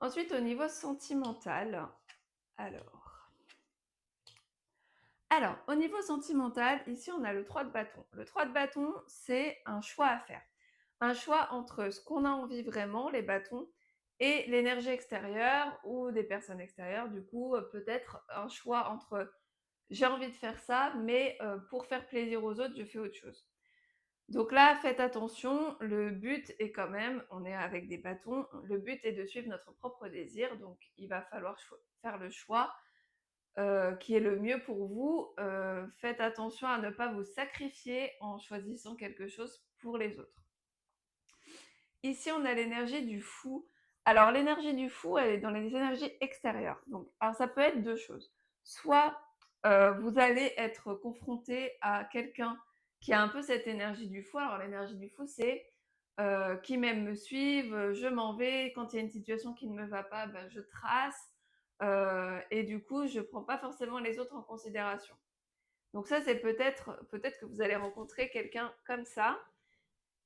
Ensuite, au niveau sentimental, alors alors, au niveau sentimental, ici, on a le 3 de bâton. Le 3 de bâton, c'est un choix à faire. Un choix entre ce qu'on a envie vraiment, les bâtons, et l'énergie extérieure ou des personnes extérieures. Du coup, peut-être un choix entre j'ai envie de faire ça, mais pour faire plaisir aux autres, je fais autre chose. Donc là, faites attention, le but est quand même, on est avec des bâtons, le but est de suivre notre propre désir, donc il va falloir faire le choix qui est le mieux pour vous. Faites attention à ne pas vous sacrifier en choisissant quelque chose pour les autres. Ici, on a l'énergie du fou. Alors, l'énergie du fou, elle est dans les énergies extérieures. Donc, alors ça peut être deux choses. Soit vous allez être confronté à quelqu'un qui a un peu cette énergie du fou. Alors, l'énergie du fou, c'est qui m'aime me suivent, je m'en vais. Quand il y a une situation qui ne me va pas, ben, je trace. Et du coup, je prends pas forcément les autres en considération. Donc ça, c'est peut-être que vous allez rencontrer quelqu'un comme ça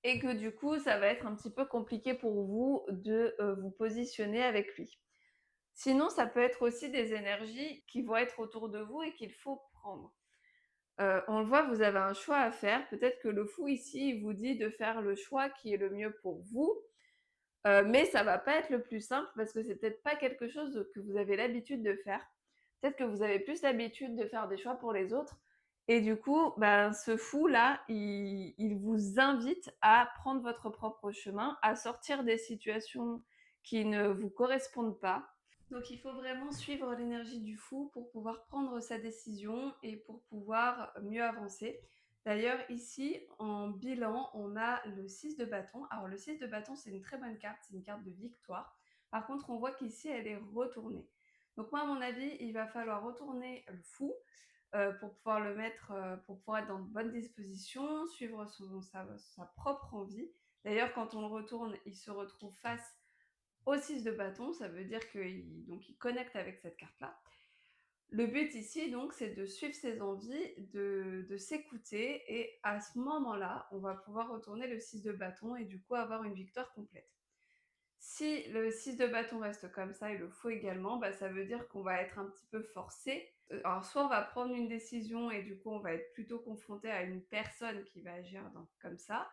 et que du coup, ça va être un petit peu compliqué pour vous de vous positionner avec lui. Sinon, ça peut être aussi des énergies qui vont être autour de vous et qu'il faut prendre. On le voit, vous avez un choix à faire. Peut-être que le fou ici, il vous dit de faire le choix qui est le mieux pour vous, mais ça va pas être le plus simple parce que c'est peut-être pas quelque chose que vous avez l'habitude de faire. Peut-être que vous avez plus l'habitude de faire des choix pour les autres et du coup, ben, ce fou-là, il vous invite à prendre votre propre chemin, à sortir des situations qui ne vous correspondent pas. Donc il faut vraiment suivre l'énergie du fou pour pouvoir prendre sa décision et pour pouvoir mieux avancer. D'ailleurs, ici, en bilan, on a le 6 de bâton. Alors le 6 de bâton, c'est une très bonne carte, c'est une carte de victoire. Par contre, on voit qu'ici, elle est retournée. Donc moi, à mon avis, il va falloir retourner le fou pour pouvoir le mettre, pour pouvoir être dans de bonnes dispositions, suivre sa propre envie. D'ailleurs, quand on le retourne, il se retrouve face au 6 de bâton, ça veut dire qu'il connecte avec cette carte-là. Le but ici, donc, c'est de suivre ses envies, de s'écouter, et à ce moment-là, on va pouvoir retourner le 6 de bâton et du coup avoir une victoire complète. Si le 6 de bâton reste comme ça et le faux également, bah, ça veut dire qu'on va être un petit peu forcé. Alors, soit on va prendre une décision et du coup, on va être plutôt confronté à une personne qui va agir comme ça.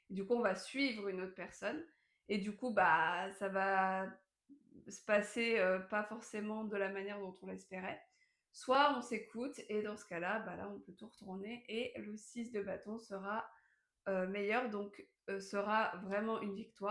Et du coup, on va suivre une autre personne. Et du coup, bah, ça va se passer pas forcément de la manière dont on l'espérait. Soit on s'écoute et dans ce cas-là, bah, là, on peut tout retourner et le 6 de bâton sera meilleur, donc sera vraiment une victoire.